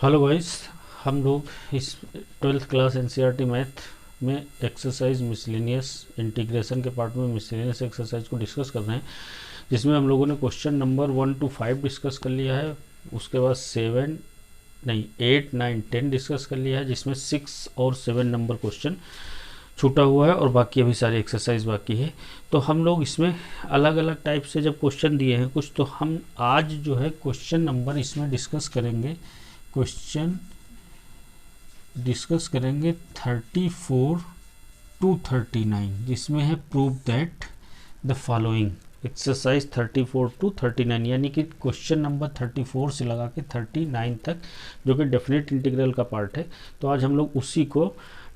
Hello guys, हम लोग इस 12th क्लास एनसीईआरटी मैथ में एक्सरसाइज मिसलेनियस इंटीग्रेशन के पार्ट में मिसलेनियस एक्सरसाइज को डिस्कस कर रहे हैं, जिसमें हम लोगों ने क्वेश्चन नंबर 1 to 5 डिस्कस कर लिया है। उसके बाद 8, 9, 10 डिस्कस कर लिया है, जिसमें 6 और 7 नंबर क्वेश्चन छूटा हुआ है और बाकी अभी सारी एक्सरसाइज बाकी है। तो हम लोग इसमें अलग अलग टाइप से जब क्वेश्चन दिए हैं कुछ, तो हम आज जो है क्वेश्चन नंबर इसमें डिस्कस करेंगे। क्वेश्चन डिस्कस करेंगे 34 to 39, जिसमें है prove that the following. Exercise 34 to 39 यानी कि क्वेश्चन नंबर 34 से लगा के 39 तक, जो कि डेफिनेट इंटीग्रल का पार्ट है। तो आज हम लोग उसी को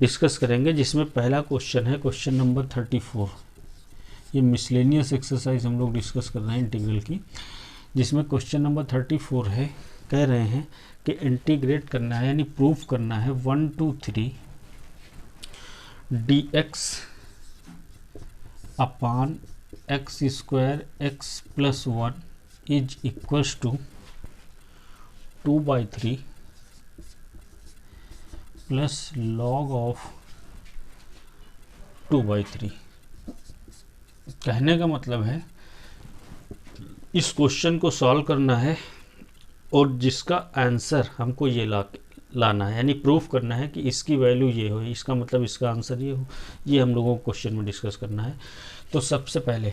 डिस्कस करेंगे, जिसमें पहला क्वेश्चन है क्वेश्चन नंबर 34। ये मिसलेनियस एक्सरसाइज हम लोग डिस्कस कर रहे हैं इंटीग्रल की, जिसमें क्वेश्चन नंबर 34 है। कह रहे हैं कि इंटीग्रेट करना है यानी प्रूफ करना है 1 to 3 dx upon X square X plus 1 is equals to 2/3 plus log of 2/3। कहने का मतलब है इस क्वेश्चन को सॉल्व करना है और जिसका आंसर हमको ये लाना है, यानी प्रूफ करना है कि इसकी वैल्यू ये हो, इसका मतलब इसका आंसर ये हो। ये हम लोगों को क्वेश्चन में डिस्कस करना है। तो सबसे पहले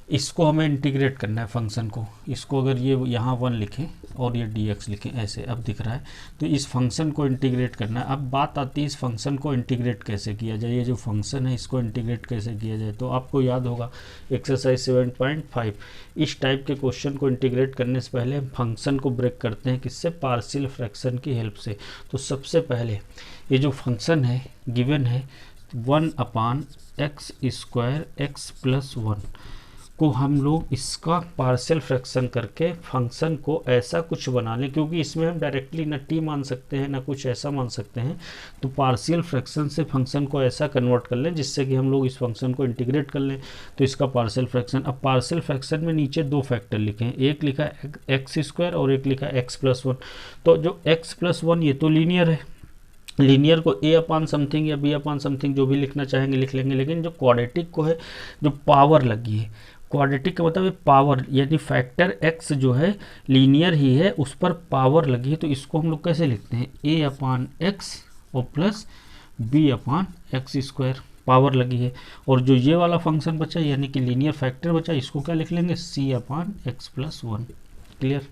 इसको हमें इंटीग्रेट करना है फंक्शन को। इसको अगर ये यहाँ 1 लिखें और ये dx लिखें, ऐसे अब दिख रहा है, तो इस फंक्शन को इंटीग्रेट करना है। अब बात आती है इस फंक्शन को इंटीग्रेट कैसे किया जाए। ये जो फंक्शन है इसको इंटीग्रेट कैसे किया जाए, तो आपको याद होगा एक्सरसाइज 7.5, इस टाइप के क्वेश्चन को इंटीग्रेट करने से पहले फंक्शन को ब्रेक करते हैं, किससे? पार्शियल फ्रैक्शन की हेल्प से। तो सबसे पहले ये जो फंक्शन है गिवन है 1/x स्क्वायर एक्स प्लस 1 को हम लोग इसका पार्शियल फ्रैक्शन करके फंक्शन को ऐसा कुछ बना लें, क्योंकि इसमें हम डायरेक्टली ना t मान सकते हैं ना कुछ ऐसा मान सकते हैं। तो पार्शियल फ्रैक्शन से फंक्शन को ऐसा कन्वर्ट कर लें जिससे कि हम लोग इस फंक्शन को इंटीग्रेट कर लें। तो इसका पार्शियल फ्रैक्शन, अब पार्शियल फ्रैक्शन में नीचे दो फैक्टर लिखे हैं, एक लिखा है एक्स स्क्वायर और एक लिखा है एक्स प्लस 1। तो जो एक्स प्लस 1 ये तो लीनियर है, लीनियर को a अपॉन समथिंग या b अपॉन समथिंग जो भी लिखना चाहेंगे लिख लेंगे। लेकिन जो क्वाड्रेटिक को है, जो पावर लगी है, क्वाड्रेटिक का मतलब पावर, यानी फैक्टर x जो है लीनियर ही है, उस पर पावर लगी है। तो इसको हम लोग कैसे लिखते हैं? a अपॉन एक्स और plus b upon X square, power लगी है। और जो ये वाला फंक्शन बचा यानी कि लीनियर फैक्टर बचा, इसको क्या लिख लेंगे? c upon x plus 1। Clear?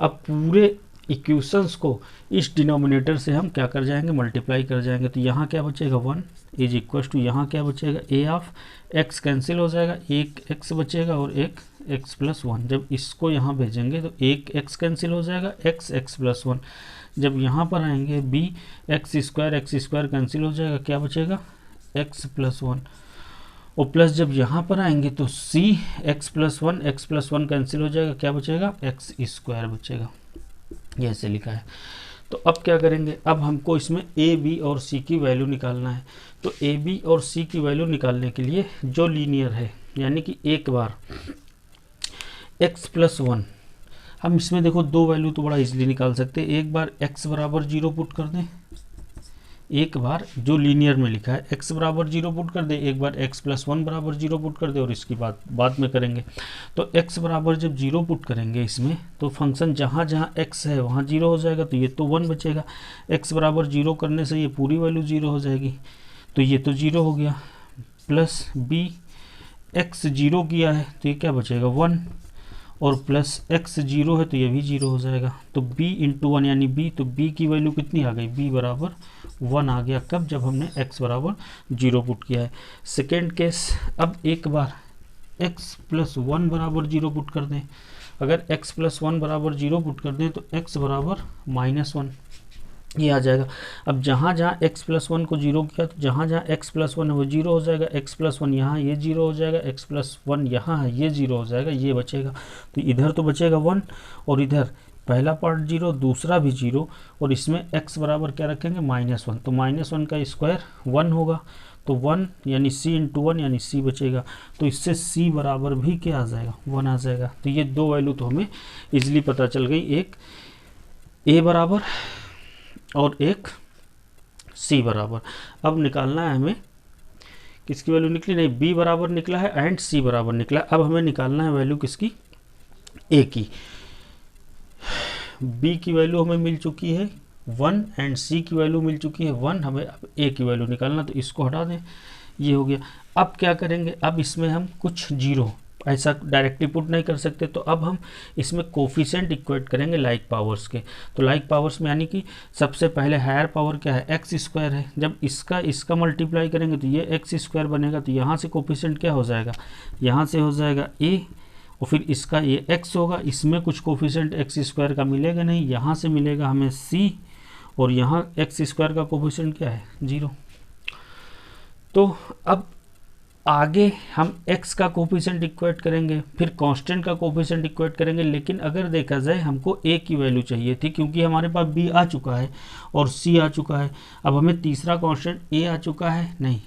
अब पूरे इक्वेशंस को इस डिनोमिनेटर से हम क्या कर जाएंगे? मल्टीप्लाई कर जाएंगे। तो यहाँ क्या बचेगा? 1 इज इक्वल टू, यहाँ क्या बचेगा? a ऑफ x कैंसिल हो जाएगा, एक x बचेगा और एक x प्लस 1। जब इसको यहाँ भेजेंगे तो एक x कैंसिल हो जाएगा, x प्लस 1। जब यहाँ पर आएंगे b एक्स स्क्वायर कैंसिल हो जाएगा, क्या बचेगा? x plus 1। और प्लस जब यहाँ पर आएंगे तो c x प्लस 1 कैंसिल हो जाएगा, क्या बचेगा? x स्क्वायर बचेगा। ये ऐसे लिखा है। तो अब क्या करेंगे? अब हमको इसमें a, b और c की वैल्यू निकालना है। तो a, b और c की वैल्यू निकालने के लिए जो लीनियर है, यानी कि एक बार x प्लस 1, हम इसमें देखो दो वैल्यू तो बड़ा इजीली निकाल सकते हैं। एक बार x बराबर 0 पुट कर दें, एक बार जो लीनियर में लिखा है x बराबर 0 पुट कर दे, एक बार x प्लस 1 बराबर 0 पुट कर दे, और इसकी बात बाद में करेंगे। तो x बराबर जब 0 पुट करेंगे इसमें, तो फंक्शन जहाँ जहाँ x है वहाँ 0 हो जाएगा, तो ये तो 1 बचेगा। x बराबर 0 करने से ये पूरी वैल्यू 0 हो जाएगी, तो ये तो 0 हो गया। प्लस b, x 0 किया है तो ये क्या बचेगा? 1, और प्लस x 0 है तो ये भी 0 हो जाएगा। तो b इंटू 1 यानी b, तो b की वैल्यू कितनी आ गई? b बराबर 1 आ गया। कब? जब हमने x बराबर 0 पुट किया है। सेकेंड केस, अब एक बार x प्लस 1 बराबर 0 पुट कर दें। अगर x प्लस 1 बराबर 0 पुट कर दें तो x बराबर -1 ये आ जाएगा। अब जहाँ जहाँ x प्लस 1 को 0 किया, तो जहाँ जहाँ x प्लस 1 है वो 0 हो जाएगा। x प्लस 1 यहाँ ये 0 हो जाएगा, x प्लस 1 यहाँ है ये 0 हो जाएगा, ये बचेगा। तो इधर तो बचेगा 1 और इधर पहला पार्ट 0, दूसरा भी 0, और इसमें x बराबर क्या रखेंगे? -1। तो -1 का स्क्वायर 1 होगा, तो 1 यानी c इंटू 1 यानी c बचेगा। तो इससे c बराबर भी क्या आ जाएगा? 1 आ जाएगा। तो ये दो वैल्यू तो हमें इजीली पता चल गई। एक ए बराबर और एक सी बराबर। अब निकालना है हमें, किसकी वैल्यू निकली, नहीं बी बराबर निकला है एंड सी बराबर निकला है। अब हमें निकालना है वैल्यू किसकी, ए की। बी की वैल्यू हमें मिल चुकी है 1 एंड सी की वैल्यू मिल चुकी है 1। हमें अब ए की वैल्यू निकालना, तो इसको हटा दें, ये हो गया। अब क्या करेंगे, अब इसमें हम कुछ जीरो ऐसा डायरेक्टली पुट नहीं कर सकते, तो अब हम इसमें कोफिशिएंट इक्वेट करेंगे लाइक पावर्स के। तो लाइक पावर्स में यानी कि सबसे पहले हायर पावर क्या है, एक्स स्क्वायर है। जब इसका मल्टीप्लाई करेंगे तो ये एक्स स्क्वायर बनेगा, तो यहाँ से कोफिशिएंट क्या हो जाएगा, यहाँ से हो जाएगा ए, और फिर इसका ये x होगा, इसमें कुछ कोफिशिएंट एक्स स्क्वायर का मिलेगा नहीं, यहाँ से मिलेगा हमें c, और यहाँ एक्स स्क्वायर का कोफिशिएंट क्या है 0। तो अब आगे हम x का कोफिशिएंट इक्वेट करेंगे, फिर कांस्टेंट का कोफिशिएंट इक्वेट करेंगे। लेकिन अगर देखा जाए हमको a की वैल्यू चाहिए थी, क्योंकि हमारे पास b आ चुका है और c आ चुका है। अब हमें तीसरा कांस्टेंट a आ चुका है, नहीं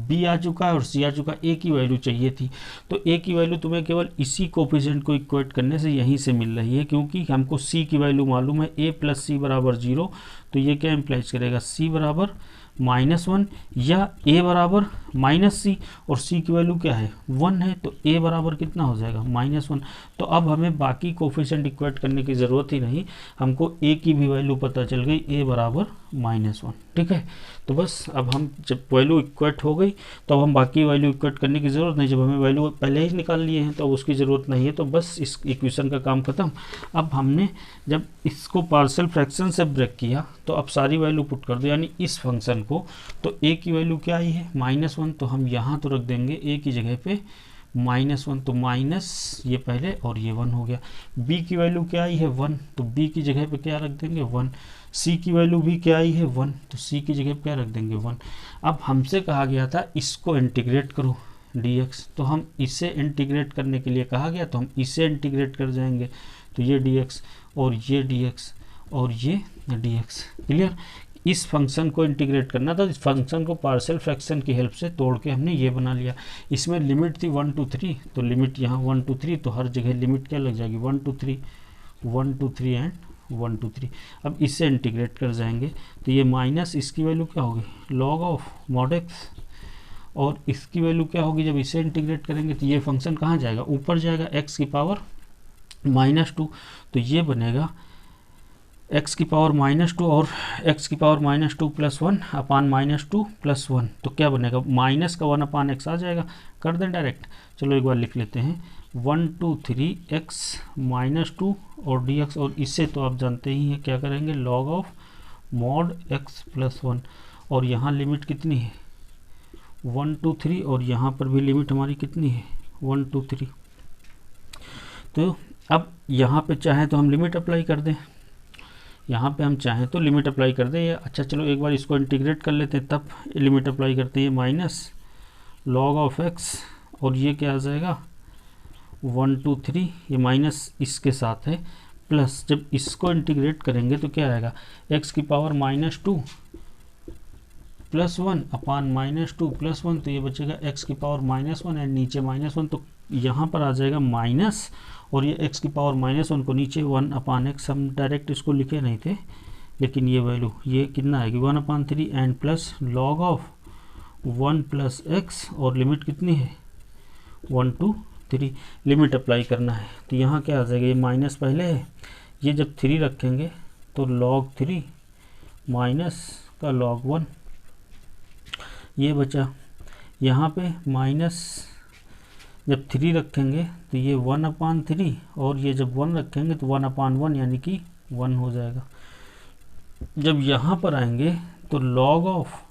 b आ चुका है और c आ चुका है, a की वैल्यू चाहिए थी। तो a की वैल्यू तुम्हें केवल इसी कोफिशिएंट को इक्वेट करने से यहीं से मिल रही है, क्योंकि हमको c की वैल्यू मालूम है a प्लस सी बराबर 0। तो ये क्या इम्प्लाइज करेगा, c बराबर -1 या a बराबर -c, और c की वैल्यू क्या है 1 है, तो a बराबर कितना हो जाएगा -1। तो अब हमें बाकी कोफिशिएंट इक्वेट करने की ज़रूरत ही नहीं, हमको a की भी वैल्यू पता चल गई, a बराबर -1। ठीक है, तो बस अब हम जब वैल्यू इक्वेट हो गई तो अब हम बाकी वैल्यू इक्वेट करने की ज़रूरत नहीं, जब हमें वैल्यू पहले ही निकाल लिए हैं तो अब उसकी ज़रूरत नहीं है। तो बस इस इक्वेशन का काम ख़त्म। अब हमने जब इसको पार्शियल फ्रैक्शन से ब्रेक किया तो अब सारी वैल्यू पुट कर दो, यानी इस फंक्शन को। तो a की वैल्यू क्या आई है -1, तो हम यहाँ तो रख देंगे a की जगह पे -1, तो माइनस ये पहले और ये 1 हो गया। b की वैल्यू क्या आई है 1, तो b की जगह पे क्या रख देंगे 1। c की वैल्यू भी क्या आई है 1, तो c की जगह पे क्या रख देंगे 1। अब हमसे कहा गया था इसको इंटीग्रेट करो dx, तो हम इसे इंटीग्रेट करने के लिए कहा गया, तो हम इसे इंटीग्रेट कर जाएंगे। तो ये dx और ये dx और ये dx, क्लियर। इस फंक्शन को इंटीग्रेट करना था, इस फंक्शन को पार्शियल फ्रैक्शन की हेल्प से तोड़ के हमने ये बना लिया। इसमें लिमिट थी 1 to 3, तो लिमिट यहाँ 1 to 3, तो हर जगह लिमिट क्या लग जाएगी 1 to 3, 1 to 3 एंड 1 to 3। अब इससे इंटीग्रेट कर जाएंगे तो ये माइनस इसकी वैल्यू क्या होगी log ऑफ mod x, और इसकी वैल्यू क्या होगी जब इसे इंटीग्रेट करेंगे तो ये फंक्शन कहाँ जाएगा, ऊपर जाएगा x की पावर -2, तो ये बनेगा x की पावर -2 और x की पावर -2 + 1 अपान -2 + 1, तो क्या बनेगा माइनस का 1 अपान x आ जाएगा। कर दें डायरेक्ट, चलो एक बार लिख लेते हैं 1 2 3 x -2 और dx, और इससे तो आप जानते ही हैं क्या करेंगे log ऑफ mod x + 1, और यहाँ लिमिट कितनी है 1 2 3, और यहाँ पर भी लिमिट हमारी कितनी है 1 2 3। तो अब यहाँ पे चाहे तो हम लिमिट अप्लाई कर दें, यहाँ पे हम चाहें तो लिमिट अप्लाई कर दें, या अच्छा चलो एक बार इसको इंटीग्रेट कर लेते हैं तब लिमिट अप्लाई करते हैं। माइनस log ऑफ x, और ये क्या आ जाएगा 1 2 3, ये माइनस इसके साथ है, प्लस जब इसको इंटीग्रेट करेंगे तो क्या आएगा x की पावर -2 + 1 अपान -2 + 1, तो ये बचेगा x की पावर -1 एंड नीचे -1, तो यहाँ पर आ जाएगा माइनस, और ये x की पावर -1 को नीचे 1 अपान x, हम डायरेक्ट इसको लिखे नहीं थे, लेकिन ये वैल्यू ये कितना आएगी 1/3 and plus log of 1 + x, और लिमिट कितनी है 1 to 3, लिमिट अप्लाई करना है। तो यहाँ क्या आ जाएगा, ये माइनस पहले है, ये जब 3 रखेंगे तो log 3 माइनस का log 1, ये बचा। यहाँ पे माइनस जब 3 रखेंगे तो ये 1/3, और ये जब 1 रखेंगे तो 1/1 यानी कि 1 हो जाएगा। जब यहाँ पर आएंगे तो log ऑफ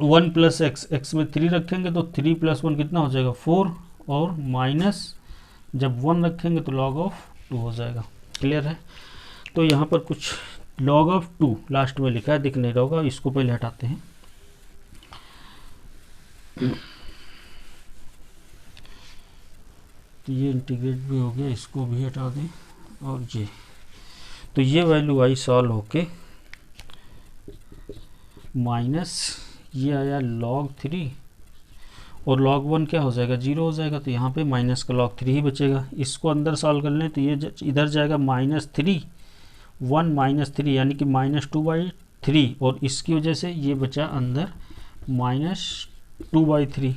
1 + x, x में 3 रखेंगे तो 3 + 1 कितना हो जाएगा 4, और माइनस जब 1 रखेंगे तो log ऑफ 2 हो जाएगा। क्लियर है। तो यहाँ पर कुछ log ऑफ 2 लास्ट में लिखा है, दिख नहीं रहा होगा, इसको पहले हटाते हैं। तो ये इंटीग्रेट भी हो गया, इसको भी हटा दें, और ये तो ये वैल्यू आई सॉल्व होके माइनस ये आया log 3, और log 1 क्या हो जाएगा 0 हो जाएगा, तो यहाँ पे माइनस का log 3 ही बचेगा। इसको अंदर सॉल्व कर लें तो ये इधर जाएगा -3 1 माइनस 3 यानी कि -2/3, और इसकी वजह से ये बचा अंदर -2/3,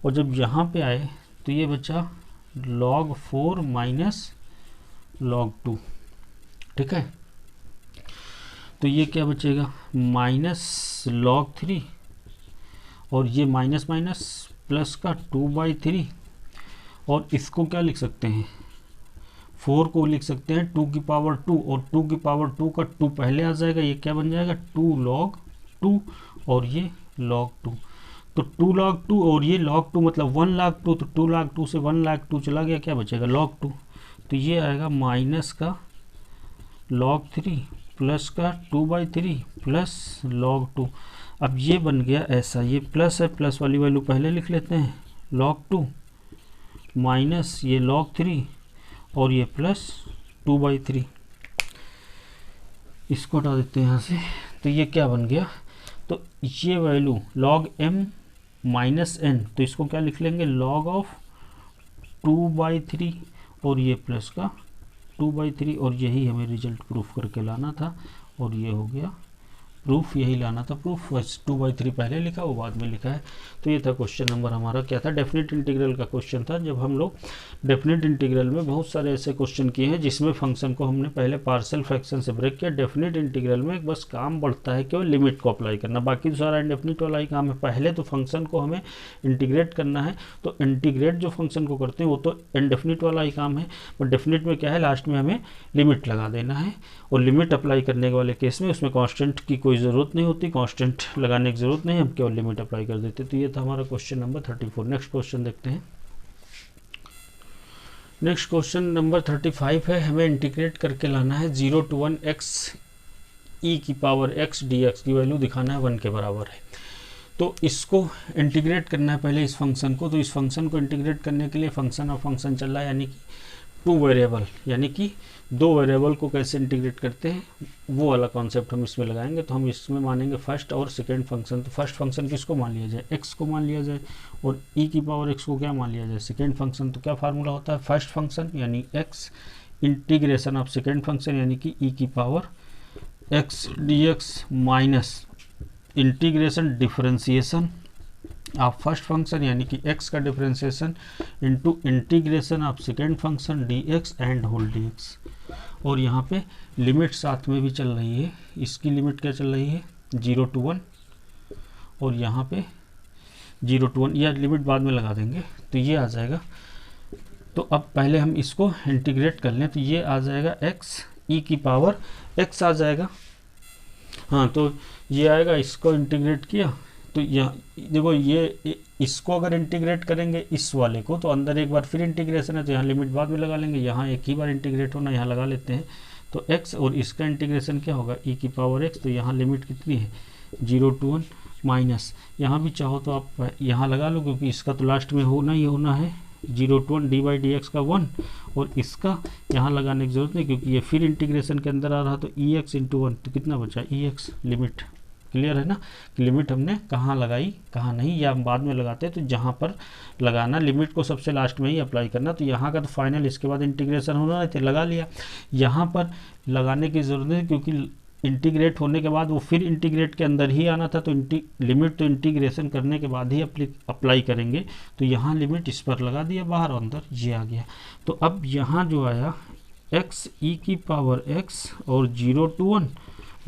और जब यहाँ पे आए तो ये बचा log 4 माइनस log 2। ठीक है, तो ये क्या बचेगा -log 3, और ये माइनस माइनस प्लस का 2/3, और इसको क्या लिख सकते हैं, 4 को लिख सकते हैं 2 की पावर 2, और 2 की पावर 2 का 2 पहले आ जाएगा, ये क्या बन जाएगा 2 log 2, और ये log 2, तो 2 log 2 और ये log 2 मतलब 1 log 2, तो 2 log 2 से 1 log 2 चला गया, क्या बचेगा log 2, तो ये आएगा माइनस का log 3 प्लस का 2/3 प्लस log 2। अब ये बन गया ऐसा, ये प्लस है, प्लस वाली वैल्यू पहले लिख लेते हैं, log 2 माइनस ये log 3 और ये प्लस 2/3, इसको हटा देते हैं यहाँ से, तो ये क्या बन गया, तो ये value log m minus n, तो इसको क्या लिख लेंगे log ऑफ 2/3, और ये प्लस का 2/3, और यही हमें रिजल्ट प्रूफ करके लाना था, और ये हो गया प्रूफ, यही लाना था प्रूफ, 2/3 पहले लिखा वो बाद में लिखा है। तो ये था क्वेश्चन नंबर हमारा, क्या था, डेफिनेट इंटीग्रल का क्वेश्चन था। जब हम लोग डेफिनेट इंटीग्रल में बहुत सारे ऐसे क्वेश्चन किए हैं जिसमें फंक्शन को हमने पहले पार्शियल फ्रैक्शन से ब्रेक किया। डेफिनेट इंटीग्रल में बस काम बढ़ता है केवल लिमिट को अप्लाई करना, बाकी तो सारा इंडेफिनिट वाला ही काम है। पहले तो फंक्शन को हमें इंटीग्रेट करना है, तो इंटीग्रेट जो फंक्शन को करते हैं वो तो इंडेफिनिट वाला ही काम है, बट डेफिनेट में क्या है, लास्ट में हमें लिमिट लगा देना है, और लिमिट अप्लाई करने के वाले केस में उसमें कांस्टेंट की कोई ज़रूरत नहीं होती, कांस्टेंट लगाने की ज़रूरत नहीं, हम केवल लिमिट अप्लाई कर देते। तो ये था हमारा क्वेश्चन नंबर 34। नेक्स्ट क्वेश्चन देखते हैं। नेक्स्ट क्वेश्चन नंबर 35 है, हमें इंटीग्रेट करके लाना है 0 to 1 x e की पावर x dx की वैल्यू दिखाना है 1 के बराबर है। तो इसको इंटीग्रेट करना है पहले इस फंक्शन को, तो इस फंक्शन को इंटीग्रेट करने के लिए फंक्शन ऑफ फंक्शन चल रहा है, यानी कि 2 वेरिएबल, यानी कि 2 वेरिएबल को कैसे इंटीग्रेट करते हैं वो वाला कॉन्सेप्ट हम इसमें लगाएंगे। तो हम इसमें मानेंगे फर्स्ट और सेकंड फंक्शन। तो फर्स्ट फंक्शन किसको मान लिया जाए, x को मान लिया जाए, और e की पावर x को क्या मान लिया जाए, सेकंड फंक्शन। तो क्या फार्मूला होता है, फर्स्ट फंक्शन यानी x integration of second function यानी कि e की power x dx minus integration differentiation of first function यानी कि x का differentiation into integration of second function dx and whole dx। और यहाँ पे लिमिट साथ में भी चल रही है, इसकी लिमिट क्या चल रही है 0 to 1, और यहाँ पे 0 to 1, या लिमिट बाद में लगा देंगे तो ये आ जाएगा। तो अब पहले हम इसको इंटीग्रेट कर लें, तो ये आ जाएगा x e की पावर x आ जाएगा, हाँ तो ये आएगा, इसको इंटीग्रेट किया तो यहाँ देखो, ये इसको अगर इंटीग्रेट करेंगे इस वाले को तो अंदर एक बार फिर इंटीग्रेशन है, तो यहाँ लिमिट बाद में लगा लेंगे, यहाँ एक ही बार इंटीग्रेट होना, यहाँ लगा लेते हैं। तो x और इसका इंटीग्रेशन क्या होगा e की पावर x, तो यहाँ लिमिट कितनी है 0 to 1 माइनस, यहाँ भी चाहो तो आप यहाँ लगा लो क्योंकि इसका तो लास्ट में होना ही होना है 0 to 1 d/dx का 1, और इसका यहाँ लगाने की जरूरत नहीं क्योंकि ये फिर इंटीग्रेशन के अंदर आ रहा, तो ex × 1, तो कितना बचा ex, लिमिट क्लियर है ना, कि लिमिट हमने कहाँ लगाई कहाँ नहीं, या हम बाद में लगाते हैं। तो जहाँ पर लगाना लिमिट को सबसे लास्ट में ही अप्लाई करना, तो यहाँ का तो फाइनल इसके बाद इंटीग्रेशन होना है, तो लगा लिया। यहाँ पर लगाने की ज़रूरत है क्योंकि इंटीग्रेट होने के बाद वो फिर इंटीग्रेट के अंदर ही आना था, तो लिमिट तो इंटीग्रेशन करने के बाद ही अप्लाई करेंगे। तो यहाँ लिमिट इस पर लगा दिया बाहर, और अंदर ये आ गया। तो अब यहाँ जो आया x e की पावर x और 0 to 1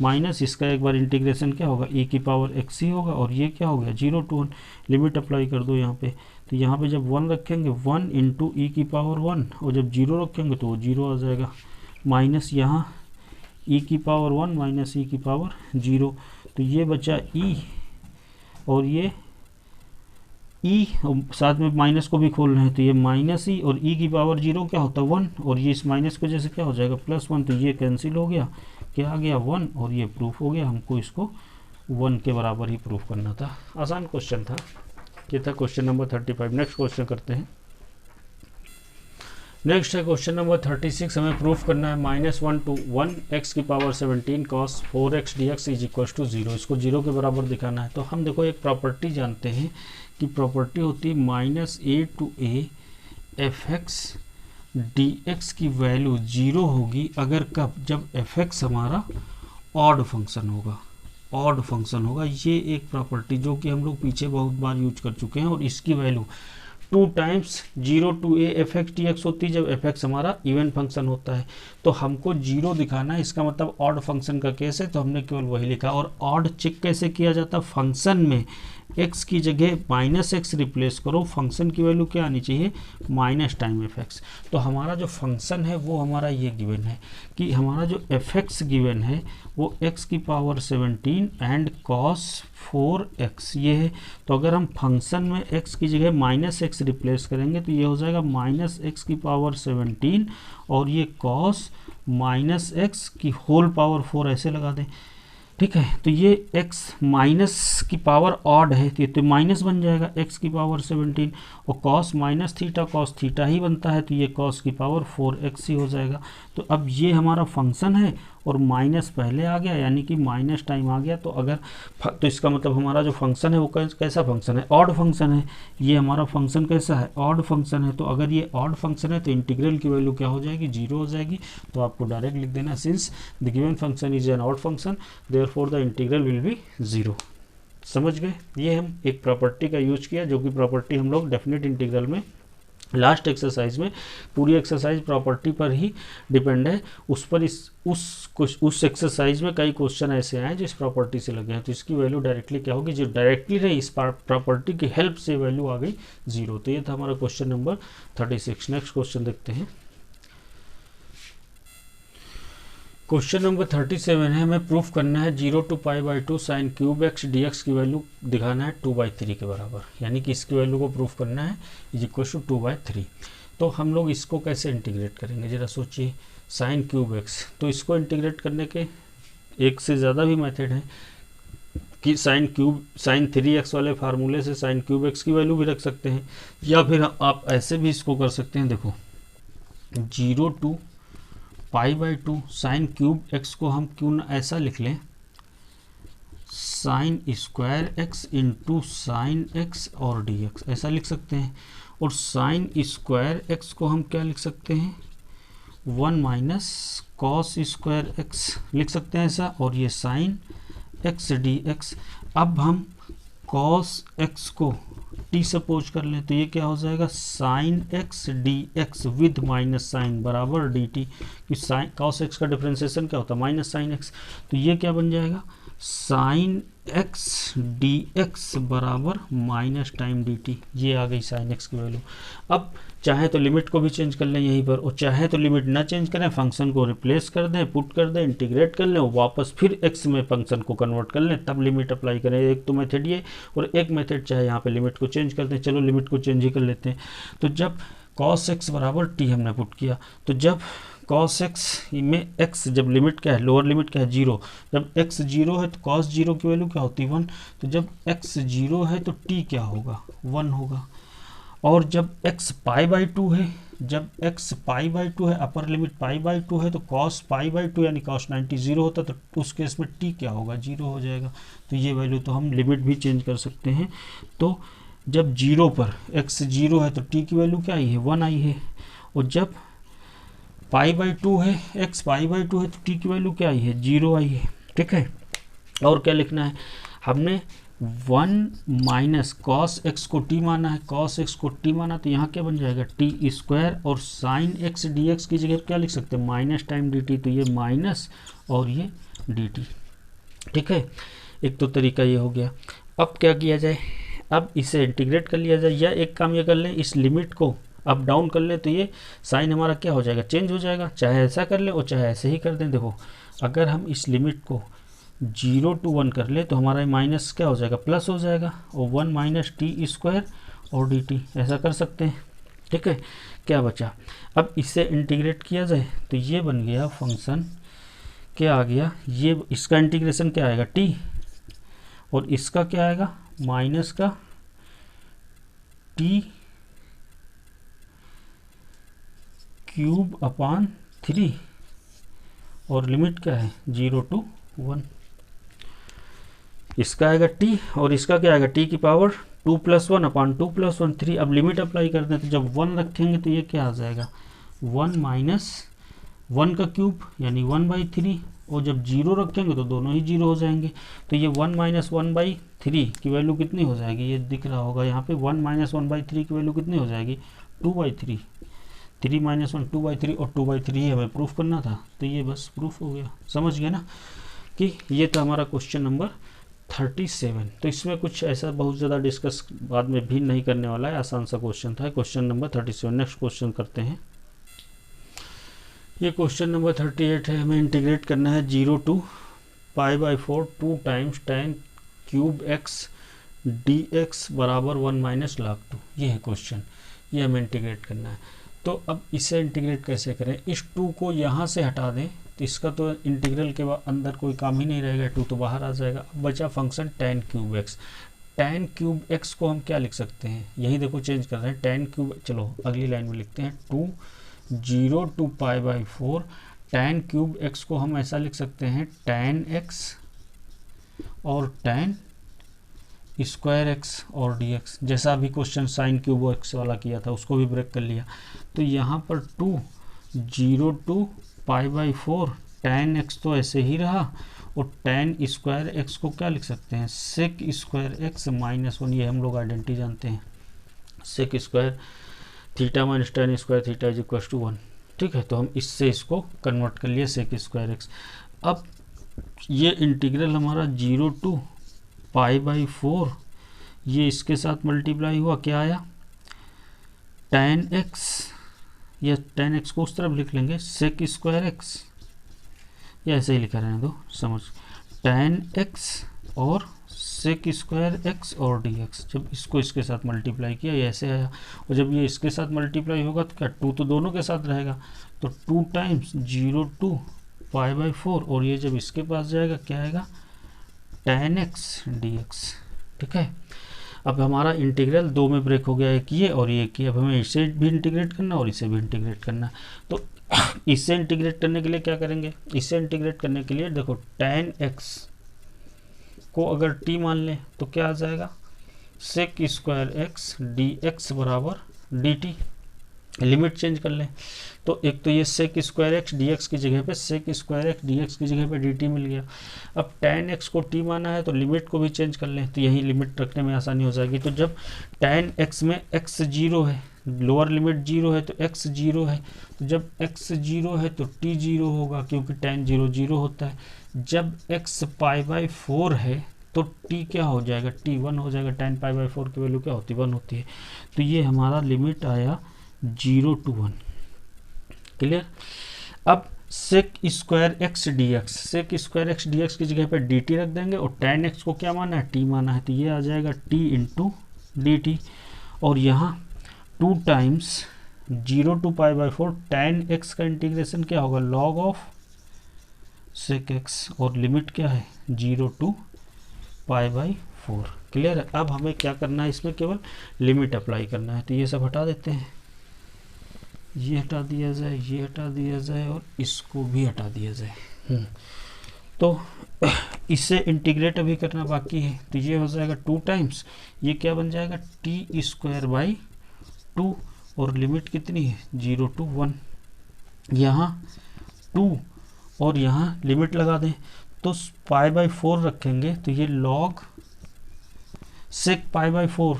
माइनस इसका एक बार इंटीग्रेशन क्या होगा e की पावर x ही होगा, और ये क्या हो गया 0 to 1, लिमिट अप्लाई कर दो यहाँ पे। तो यहाँ पे जब 1 रखेंगे 1 × e की पावर 1, और जब 0 रखेंगे तो वो 0 आ जाएगा, माइनस यहाँ e की पावर 1 माइनस e की पावर 0, तो ये बचा e, और ये e साथ में माइनस को भी खोल रहे हैं, तो ये माइनस e, और e की पावर 0 क्या होता है 1, और ये इस माइनस की वजह से क्या हो जाएगा +1, तो ये कैंसिल हो गया, क्या आ गया 1, और ये प्रूफ हो गया। हमको इसको 1 के बराबर ही प्रूफ करना था, आसान क्वेश्चन था। ये था क्वेश्चन नंबर 35। नेक्स्ट क्वेश्चन करते हैं। नेक्स्ट है क्वेश्चन नंबर 36, हमें प्रूफ करना है -1 to 1 x की power 17 cos 4x dx is equal to 0, इसको 0 के बराबर दिखाना है। तो हम देखो एक प्रॉपर्टी जानते हैं कि प्रॉपर्टी होती है -a to a fx dx की वैल्यू 0 होगी अगर कब, जब fx हमारा ऑड फंक्शन होगा, ऑड फंक्शन होगा। ये एक प्रॉपर्टी जो कि हम लोग पीछे बहुत बार यूज कर चुके हैं, और इसकी value 2 times 0 to A F X D X होती है जब एफ एक्स हमारा इवन फंक्शन होता है। तो हमको 0 दिखाना है, इसका मतलब ऑड फंक्शन का केस है, तो हमने केवल वही लिखा। और ऑड चेक कैसे किया जाता है, फंक्शन में x की जगह -x रिप्लेस करो, फंक्शन की वैल्यू क्या आनी चाहिए, माइनस टाइम एफ एक्स। तो हमारा जो फंक्शन है वो हमारा ये गिवन है कि हमारा जो एफ एक्स गिवन है वो x की पावर 17 एंड cos 4x ये है। तो अगर हम फंक्शन में x की जगह -x रिप्लेस करेंगे तो ये हो जाएगा -x की पावर 17 और ये cos -x की होल पावर 4 ऐसे लगा दें, ठीक है। तो ये x माइनस की पावर ऑड है तो माइनस बन जाएगा x की पावर 17, और cos minus theta cos theta ही बनता है, तो ये cos की पावर 4x ही हो जाएगा। तो अब ये हमारा फंक्शन है और माइनस पहले आ गया यानी कि माइनस टाइम आ गया। तो अगर तो इसका मतलब हमारा जो फंक्शन है वो कैसा फंक्शन है, ऑड फंक्शन है। ये हमारा फंक्शन कैसा है, ऑड फंक्शन है। तो अगर ये ऑड फंक्शन है तो इंटीग्रल की वैल्यू क्या हो जाएगी, 0 हो जाएगी। तो आपको डायरेक्ट लिख देना, since the given function is an odd function therefore the integral will be 0। समझ गए। ये हम एक प्रॉपर्टी का यूज किया जो कि प्रॉपर्टी हम लोग डेफिनेट इंटीग्रल में लास्ट एक्सरसाइज में, पूरी एक्सरसाइज प्रॉपर्टी पर ही डिपेंड है। उस पर उस एक्सरसाइज में कई क्वेश्चन ऐसे आए जो इस प्रॉपर्टी से लगे हैं, तो इसकी वैल्यू डायरेक्टली क्या होगी, जो डायरेक्टली रही इस प्रॉपर्टी की हेल्प से वैल्यू आ गई 0। तो ये था हमारा क्वेश्चन नंबर 36। नेक्स्ट क्वेश्चन देखते हैं। क्वेश्चन नंबर 37 है, हमें प्रूफ करना है 0 to π/2 sine cube X D X की वैल्यू दिखाना है 2/3 के बराबर, यानी कि इसकी वैल्यू को प्रूफ करना है इज इक्वल टू 2/3। तो हम लोग इसको कैसे इंटीग्रेट करेंगे, जरा सोचिए। साइन क्यूब एक्स, तो इसको इंटीग्रेट करने के एक से ज़्यादा भी मेथड हैं कि साइन 3x वाले फार्मूले से साइन क्यूब एक्स की वैल्यू भी रख सकते हैं, या फिर आप ऐसे भी इसको कर सकते हैं। देखो 0 to π/2 साइन क्यूब एक्स को हम क्यों ना ऐसा लिख लें, sine square x into sine x और डी एक्स, ऐसा लिख सकते हैं। और साइन स्क्वायर एक्स को हम क्या लिख सकते हैं, 1 माइनस कॉस स्क्वायर एक्स लिख सकते हैं ऐसा, और ये साइन एक्स डी एक्स। अब हम कॉस एक्स को टी सपोज कर लें तो ये क्या हो जाएगा, sine X D X with minus sine बराबर डी टी, कि साइन कॉस एक्स का डिफ्रेंसिएशन क्या होता है, माइनस साइन एक्स। तो ये क्या बन जाएगा, साइन एक्स डी एक्स बराबर माइनस टाइम डी टी। ये आ गई साइन एक्स की वैल्यू। अब चाहे तो लिमिट को भी चेंज कर लें यहीं पर, और चाहे तो लिमिट ना चेंज करें, फंक्शन को रिप्लेस कर दें, पुट कर दें, इंटीग्रेट कर लें, और वापस फिर एक्स में फंक्शन को कन्वर्ट कर लें, तब लिमिट अप्लाई करें। एक तो मेथड ये, और एक मेथड चाहे यहाँ पे लिमिट को चेंज कर दें। चलो लिमिट को चेंज ही कर लेते हैं। तो जब कॉस एक्स बराबर टी हमने पुट किया, तो जब कॉस एक्स में एक्स जब लिमिट क्या है, लोअर लिमिट क्या है 0, जब एक्स 0 है तो कॉस 0 की वैल्यू क्या होती है 1। तो जब एक्स 0 है तो टी क्या होगा, 1 होगा। और जब x π/2 है, जब x π/2 है, अपर लिमिट π/2 है, तो cos π/2 यानी cos 90 0 होता, तो उस केस में t क्या होगा, 0 हो जाएगा। तो ये वैल्यू तो हम लिमिट भी चेंज कर सकते हैं। तो जब 0 पर x 0 है तो t की वैल्यू क्या आई है, 1 आई है। और जब π/2 है, x π/2 है, तो t की वैल्यू क्या आई है, 0 आई है। ठीक है, और क्या लिखना है, हमने 1 माइनस कॉस एक्स को टी माना है, कॉस एक्स को टी माना, तो यहाँ क्या बन जाएगा टी स्क्वायर, और साइन एक्स डी एक्स की जगह क्या लिख सकते हैं, माइनस टाइम डी टी। तो ये माइनस और ये डी टी। ठीक है, एक तो तरीका ये हो गया। अब क्या किया जाए, अब इसे इंटीग्रेट कर लिया जाए, या एक काम ये कर लें, इस लिमिट को अप डाउन कर लें, तो ये साइन हमारा क्या हो जाएगा, चेंज हो जाएगा। चाहे ऐसा कर लें और चाहे ऐसे ही कर दें। देखो अगर हम इस लिमिट को 0 to 1 कर ले तो हमारा माइनस क्या हो जाएगा, प्लस हो जाएगा, और 1 माइनस टी स्क्वायर और डी टी, ऐसा कर सकते हैं। ठीक है, क्या बचा, अब इसे इंटीग्रेट किया जाए तो ये बन गया फंक्शन, क्या आ गया, ये इसका इंटीग्रेशन क्या आएगा टी, और इसका क्या आएगा माइनस का टी क्यूब अपान 3, और लिमिट क्या है 0 to 1। इसका आएगा t और इसका क्या आएगा t की पावर 2 + 1 अपान 2 + 1 3। अब लिमिट अप्लाई कर दें तो जब 1 रखेंगे तो ये क्या आ जाएगा 1 माइनस 1 का क्यूब यानी 1/3, और जब 0 रखेंगे तो दोनों ही 0 हो जाएंगे। तो ये 1 माइनस 1/3 की वैल्यू कितनी हो जाएगी, ये दिख रहा होगा यहाँ पे, 1 माइनस 1/3 की वैल्यू कितनी हो जाएगी, 2/3। 3 माइनस 1 2/3, और 2/3 ही हमें प्रूफ करना था, तो ये बस प्रूफ हो गया। समझ गए ना कि ये था हमारा क्वेश्चन नंबर 37। तो इसमें कुछ ऐसा बहुत ज़्यादा डिस्कस बाद में भी नहीं करने वाला है, आसान सा क्वेश्चन था, क्वेश्चन नंबर 37। नेक्स्ट क्वेश्चन करते हैं। ये क्वेश्चन नंबर 38 है। हमें इंटीग्रेट करना है 0 to π/4 2 times tan cube x dx बराबर 1 माइनस log2। ये है क्वेश्चन, ये हमें इंटीग्रेट करना है। तो अब इसे इंटीग्रेट कैसे करें, इस 2 को यहाँ से हटा दें तो इसका तो इंटीग्रल के अंदर कोई काम ही नहीं रहेगा, 2 तो बाहर आ जाएगा। अब बचा function tan cube x। tan cube x को हम क्या लिख सकते हैं, यही देखो चेंज कर रहे हैं, tan क्यूब, चलो अगली लाइन में लिखते हैं 2 0 to π/4 tan क्यूब x को हम ऐसा लिख सकते हैं tan x और tan स्क्वायर x और dx, जैसा अभी क्वेश्चन साइन क्यूब x वाला किया था उसको भी ब्रेक कर लिया। तो यहाँ पर 2 0 to π/4 tan x तो ऐसे ही रहा, और tan स्क्वायर x को क्या लिख सकते हैं, sec स्क्वायर x माइनस 1। ये हम लोग आइडेंटिटी जानते हैं, sec square theta minus tan square theta is equal to 1। ठीक है, तो हम इससे इसको कन्वर्ट कर लिए sec स्क्वायर x। अब ये इंटीग्रल हमारा 0 to π/4, ये इसके साथ मल्टीप्लाई हुआ, क्या आया tan x, या tan x को उस तरफ लिख लेंगे sec स्क्वायर x, या ऐसे ही लिखा रहने दो, समझ, tan x और sec स्क्वायर x और dx। जब इसको इसके साथ मल्टीप्लाई किया ये ऐसे आया, और जब ये इसके साथ मल्टीप्लाई होगा तो क्या 2 तो दोनों के साथ रहेगा, तो 2 टाइम्स 0 to π/4, और ये जब इसके पास जाएगा क्या आएगा tan x dx। ठीक है, अब हमारा इंटीग्रल 2 में ब्रेक हो गया, एक ये और ये किया। अब हमें इसे भी इंटीग्रेट करना और इसे भी इंटीग्रेट करना। तो इसे इंटीग्रेट करने के लिए क्या करेंगे, इसे इंटीग्रेट करने के लिए देखो tan x को अगर t मान लें तो क्या आ जाएगा sec स्क्वायर x dx बराबर dt। लिमिट चेंज कर लें तो एक तो ये sec स्क्वायर x dx की जगह पे sec स्क्वायर x dx की जगह पे dt मिल गया। अब tan x को t माना है तो लिमिट को भी चेंज कर लें, तो यही लिमिट रखने में आसानी हो जाएगी। तो जब tan x में x 0 है, लोअर लिमिट 0 है तो x 0 है, तो जब x 0 है तो t 0 होगा क्योंकि tan 0 0 होता है। जब x π/4 है तो t क्या हो जाएगा, t 1 हो जाएगा। tan π/4 की वैल्यू क्या होती है, 1 होती है। तो ये हमारा लिमिट आया 0 to 1। क्लियर। अब sec square x dx, sec square x dx की जगह पर dt रख देंगे, और tan x को क्या माना है, t माना है, तो ये आ जाएगा t इंटू dt। और यहाँ 2 टाइम्स 0 to π/4 tan x का इंटीग्रेशन क्या होगा, log ऑफ sec x, और लिमिट क्या है 0 to π/4। क्लियर है। अब हमें क्या करना है, इसमें केवल लिमिट अप्लाई करना है। तो ये सब हटा देते हैं, ये हटा दिया जाए, ये हटा दिया जाए, और इसको भी हटा दिया जाए। तो इससे इंटीग्रेट अभी करना बाकी है। तो ये हो जाएगा 2 टाइम्स, ये क्या बन जाएगा t स्क्वायर बाई 2, और लिमिट कितनी है 0 to 1। यहाँ 2 और यहाँ लिमिट लगा दें तो π/4 रखेंगे, तो ये log sec π/4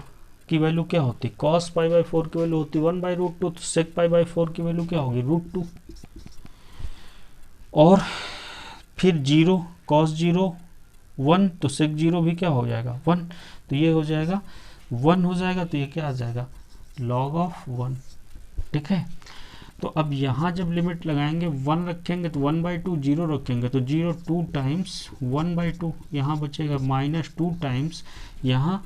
की वैल्यू क्या होती, cos π/4 की वैल्यू होती 1/√2, तो sec π/4 की वैल्यू क्या होगी √2, और फिर 0 cos 0 1, तो sec 0 भी क्या हो जाएगा 1, तो ये हो जाएगा 1 हो जाएगा, तो ये क्या आ जाएगा log ऑफ 1। ठीक है। तो अब यहाँ जब लिमिट लगाएंगे 1 रखेंगे तो 1/2, 0 रखेंगे तो 0, 2 टाइम्स 1/2, यहाँ बचेगा -2 टाइम्स, यहाँ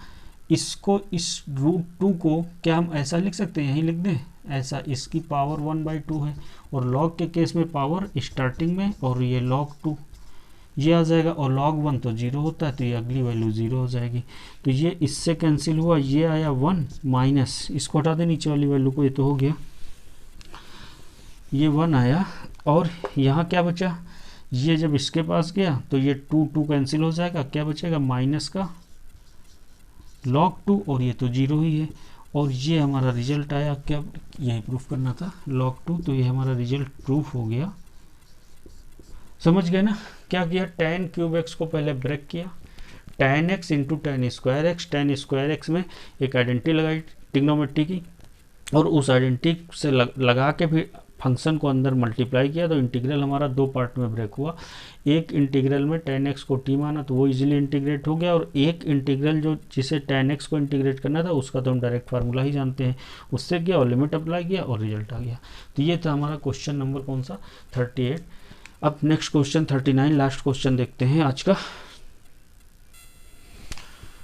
इसको इस √2 को क्या हम ऐसा लिख सकते हैं, यहीं लिख दें ऐसा, इसकी पावर 1/2 है, और लॉग के केस में पावर स्टार्टिंग में, और ये log 2 ये आ जाएगा, और log 1 तो 0 होता है, तो ये अगली वैल्यू 0 हो जाएगी। तो ये इससे कैंसिल हुआ, ये आया 1 माइनस, इसको हटा दें नीचे वाली वैल्यू को, ये तो हो गया, ये 1 आया, और यहाँ क्या बचा, ये जब इसके पास गया तो ये 2 कैंसिल हो जाएगा, क्या बचेगा माइनस का log 2, और ये तो 0 ही है, और ये हमारा रिजल्ट आया, क्या यही प्रूफ करना था log 2, तो ये हमारा रिजल्ट प्रूफ हो गया। समझ गए ना? क्या किया, tan क्यूब एक्स को पहले ब्रेक किया, tan x into ten square x, ten square x में एक आइडेंटिटी लगाई ट्रिग्नोमेट्री की, और उस आइडेंटिटी से लगा के फिर फंक्शन को अंदर मल्टीप्लाई किया, तो इंटीग्रल हमारा दो पार्ट में ब्रेक हुआ। एक इंटीग्रल में tan x को t माना तो वो इजीली इंटीग्रेट हो गया, और एक इंटीग्रल जो जिसे tan x को इंटीग्रेट करना था उसका तो हम डायरेक्ट फार्मूला ही जानते हैं, उससे किया और लिमिट अप्लाई किया और रिजल्ट आ गया। तो ये था हमारा क्वेश्चन नंबर कौन सा, 38। अब नेक्स्ट क्वेश्चन 39, लास्ट क्वेश्चन देखते हैं आज का।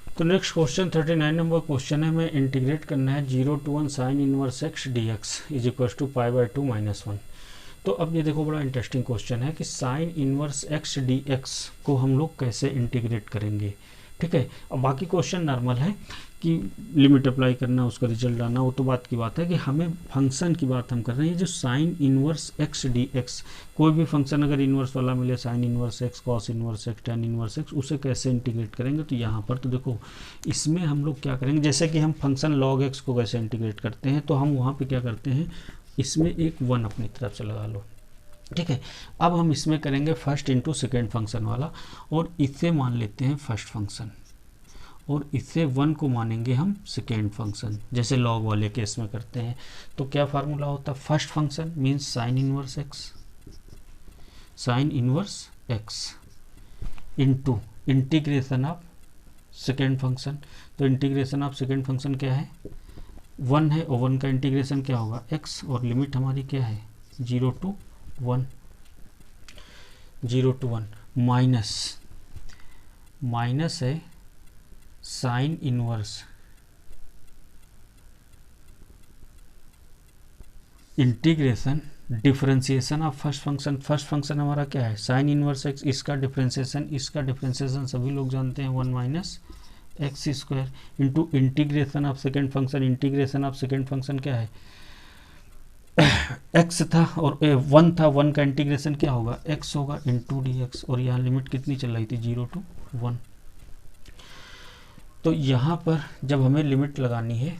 तो नेक्स्ट क्वेश्चन 39 नंबर क्वेश्चन है, हमें इंटीग्रेट करना है 0 to 1 sine inverse X D X is equal to π/2 - 1। तो अब ये देखो बड़ा इंटरेस्टिंग क्वेश्चन है कि sign inverse X D x को हम लोग कैसे इंटीग्रेट करेंगे। ठीक है, अब बाकी क्वेश्चन नॉर्मल है कि लिमिट अप्लाई करना, उसका रिजल्ट लाना, वो तो बात की बात है कि हमें फंक्शन की बात हम कर रहे हैं। जो sign inverse X D x, कोई भी फंक्शन अगर इनवर्स वाला मिले, sign inverse x, cos inverse x, tan inverse x, उसे कैसे इंटीग्रेट करेंगे। तो यहाँ पर तो देखो इसमें हम लोग क्या करेंगे, जैसे कि हम फंक्शन लॉग एक्स को कैसे इंटीग्रेट करते हैं, तो हम वहाँ पर क्या करते हैं, इसमें एक 1 अपनी तरफ से लगा लो। ठीक है, अब हम इसमें करेंगे फर्स्ट इंटू सेकेंड फंक्शन वाला, और इसे मान लेते हैं फर्स्ट फंक्शन, और इससे 1 को मानेंगे हम सेकेंड फंक्शन, जैसे लॉग वाले केस में करते हैं। तो क्या फार्मूला होता है, first function means sign inverse x, sign inverse x into integration of second function. तो इंटीग्रेशन ऑफ सेकेंड फंक्शन क्या है, 1 है, और 1 का इंटीग्रेशन क्या होगा x, और लिमिट हमारी क्या है 0 to 1, 0 to 1 माइनस है sine inverse integration differentiation of first function. First function हमारा क्या है साइन इनवर्स एक्स, इसका डिफरेंशिएशन सभी लोग जानते हैं 1 minus x square, into integration of second function. Integration of second function क्या है, x था और 1 था, 1 का इंटीग्रेशन क्या होगा x होगा इंटू डी एक्स, और यहाँ लिमिट कितनी चल रही थी 0 to 1। तो यहाँ पर जब हमें लिमिट लगानी है,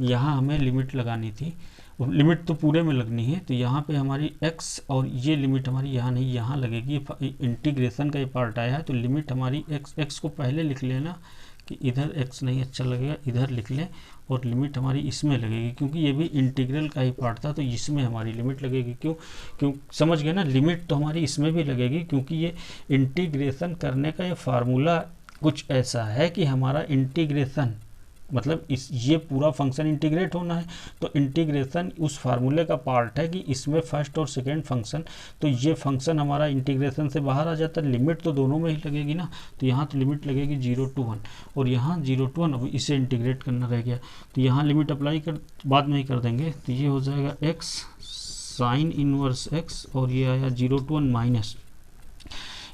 यहाँ हमें लिमिट लगानी थी, लिमिट तो पूरे में लगनी है, तो यहाँ पे हमारी x और ये लिमिट हमारी यहाँ नहीं, यहाँ लगेगी। इंटीग्रेशन का ये पार्ट आया है, तो लिमिट हमारी x को पहले लिख लेना कि इधर x नहीं अच्छा लगेगा, इधर लिख लें, और लिमिट हमारी इसमें लगेगी, क्योंकि ये भी इंटीग्रल का ही पार्ट था, तो इसमें हमारी लिमिट लगेगी। क्यों समझ गए ना, लिमिट तो हमारी इसमें भी लगेगी, क्योंकि ये इंटीग्रेशन करने का ये फार्मूला कुछ ऐसा है कि हमारा इंटीग्रेशन मतलब ये पूरा फंक्शन इंटीग्रेट होना है, तो इंटीग्रेशन उस फार्मूले का पार्ट है कि इसमें फर्स्ट और सेकेंड फंक्शन, तो ये फंक्शन हमारा इंटीग्रेशन से बाहर आ जाता है, लिमिट तो दोनों में ही लगेगी ना। तो यहाँ तो लिमिट लगेगी 0 to 1, और यहाँ 0 to 1, अब इसे इंटीग्रेट करना रह गया, तो यहाँ लिमिट अप्लाई कर बाद में ही कर देंगे। तो ये हो जाएगा x साइन इनवर्स x, और ये आया 0 to 1 माइनस,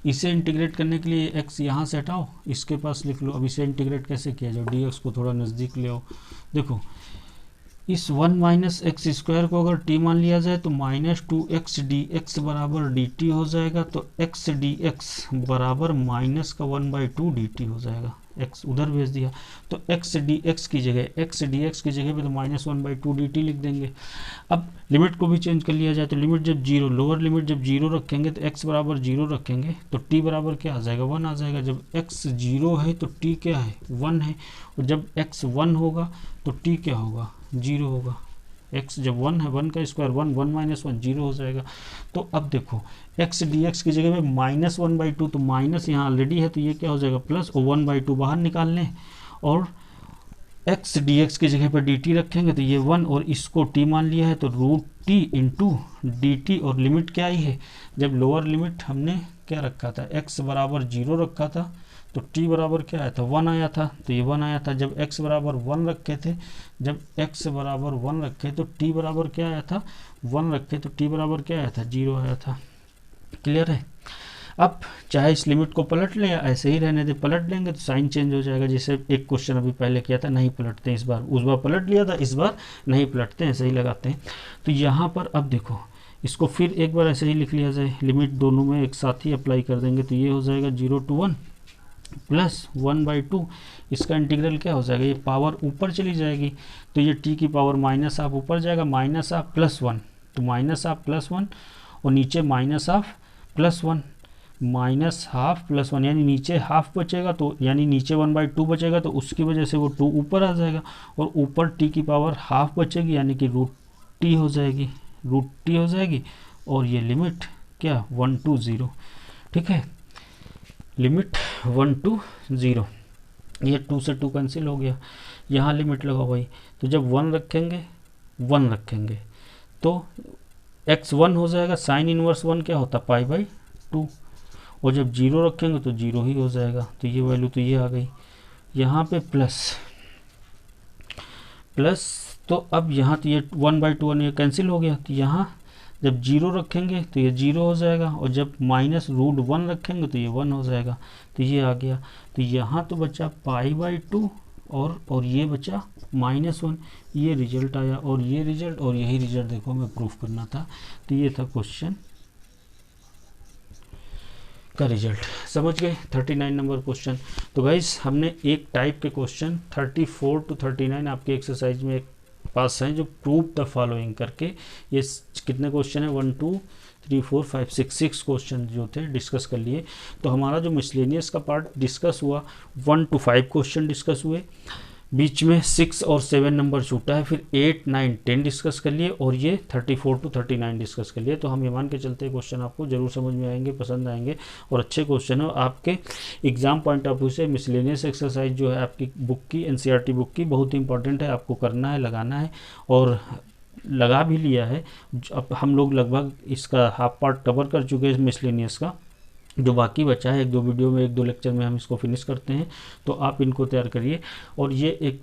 इसे इंटीग्रेट करने के लिए x यहाँ से हटाओ, इसके पास लिख लो। अब इसे इंटीग्रेट कैसे किया जाए, dx को थोड़ा नज़दीक ले आओ। देखो इस 1 माइनस एक्स स्क्वायर को अगर t मान लिया जाए तो -2x dx बराबर dt हो जाएगा, तो x dx बराबर माइनस का 1/2 dt हो जाएगा। x उधर भेज दिया, तो x dx की जगह पे तो -1/2 dt लिख देंगे। अब लिमिट को भी चेंज कर लिया जाए, तो लिमिट जब 0, लोअर लिमिट जब 0 रखेंगे तो x बराबर 0 रखेंगे, तो t बराबर क्या आ जाएगा 1 आ जाएगा। जब x 0 है तो t क्या है 1 है, और जब x 1 होगा तो t क्या होगा 0 होगा। x जब 1 है, 1 का स्क्वायर 1, 1 माइनस 1 0 हो जाएगा। तो अब देखो x dx की जगह में -1/2, तो माइनस यहाँ ऑलरेडी है, तो ये क्या हो जाएगा प्लस, और 1/2 बाहर निकाल लें, और x dx की जगह पर dt रखेंगे, तो ये 1, और इसको t मान लिया है, तो √t इंटू dt, और लिमिट क्या आई है, जब लोअर लिमिट हमने क्या रखा था x बराबर 0 रखा था, तो t बराबर क्या आया था 1 आया था, तो ये 1 आया था। जब x बराबर 1 रखे थे, जब x बराबर 1 रखे तो t बराबर क्या आया था 1 रखे, तो t बराबर क्या आया था 0 आया था। क्लियर है। अब चाहे इस लिमिट को पलट लें या ऐसे ही रहने दे, पलट लेंगे तो साइन चेंज हो जाएगा। जैसे एक क्वेश्चन अभी पहले किया था, नहीं पलटते इस बार, उस बार पलट लिया था, इस बार नहीं पलटते, ऐसे ही लगाते हैं। तो यहाँ पर अब देखो इसको फिर एक बार ऐसे ही लिख लिया जाए, लिमिट दोनों में एक साथ ही अप्लाई कर देंगे, तो ये हो जाएगा 0 to 1 प्लस 1/2, इसका इंटीग्रल क्या हो जाएगा, ये पावर ऊपर चली जाएगी तो ये t की पावर माइनस हाफ ऊपर जाएगा, माइनस हाफ प्लस 1, तो माइनस हाफ प्लस 1 और नीचे minus half plus 1, minus half plus 1 यानी नीचे हाफ बचेगा, तो यानी नीचे 1/2 बचेगा तो उसकी वजह से वो 2 ऊपर आ जाएगा और ऊपर t की पावर हाफ बचेगी यानी कि √t हो जाएगी, √t हो जाएगी और ये लिमिट क्या 1 to 0, ठीक है, लिमिट 1 to 0, ये 2 से 2 कैंसिल हो गया, यहाँ लिमिट लगाओ भाई, तो जब 1 रखेंगे तो x 1 हो जाएगा, साइन इनवर्स 1 क्या होता है π/2, और जब 0 रखेंगे तो 0 ही हो जाएगा, तो ये वैल्यू तो ये आ गई, यहाँ पे प्लस तो अब यहाँ तो ये 1/2 ये कैंसिल हो गया, तो यहाँ जब 0 रखेंगे तो ये 0 हो जाएगा और जब -√1 रखेंगे तो ये 1 हो जाएगा, तो ये आ गया, तो यहाँ तो बचा π/2 और ये बचा -1, ये रिजल्ट आया और ये रिजल्ट और यही रिजल्ट देखो हमें प्रूफ करना था, तो ये था क्वेश्चन का रिजल्ट, समझ गए। 39 नंबर क्वेश्चन। तो गाइस हमने एक टाइप के क्वेश्चन 34 to 39 आपके एक्सरसाइज में एक पास हैं जो प्रूव द फॉलोइंग करके, ये कितने क्वेश्चन है 1 2 3 4 5 6 क्वेश्चन जो थे डिस्कस कर लिए। तो हमारा जो मिसलेनियस का पार्ट डिस्कस हुआ 1 to 5 क्वेश्चन डिस्कस हुए, बीच में 6 और 7 नंबर छूटा है, फिर 8 9 10 डिस्कस कर लिए और ये 34 to 39 डिस्कस कर लिए। तो हम ये मान के चलते क्वेश्चन आपको जरूर समझ में आएंगे, पसंद आएंगे और अच्छे क्वेश्चन है। आपके एग्जाम पॉइंट ऑफ व्यू से मिसलेनियस एक्सरसाइज जो है आपकी बुक की एनसीईआरटी बुक की बहुत ही इंपॉर्टेंट है, आपको करना है, लगाना है और लगा भी लिया है। अब हम लोग लगभग इसका हाफ पार्ट कवर कर चुके हैं मिसलेनियस का, जो बाकी बचा है 1-2 वीडियो में 1-2 लेक्चर में हम इसको फिनिश करते हैं। तो आप इनको तैयार करिए। और ये एक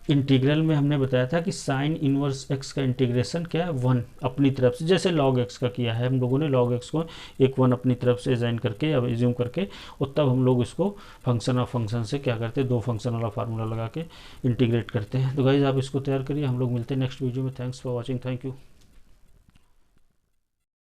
इंटीग्रल में हमने बताया था कि साइन इनवर्स x का इंटीग्रेशन क्या है 1 अपनी तरफ से, जैसे log x का किया है हम लोगों ने, log x को एक 1 अपनी तरफ से असाइन करके या एज्यूम करके, और तब हम लोग इसको फंक्शन ऑफ फंक्शन से क्या करते हैं, 2 फंक्शन वाला फार्मूला लगा के इंटीग्रेट करते हैं। तो गाइज आप इसको तैयार करिए, हम लोग मिलते हैं नेक्स्ट वीडियो में। Thanks for watching, thank you.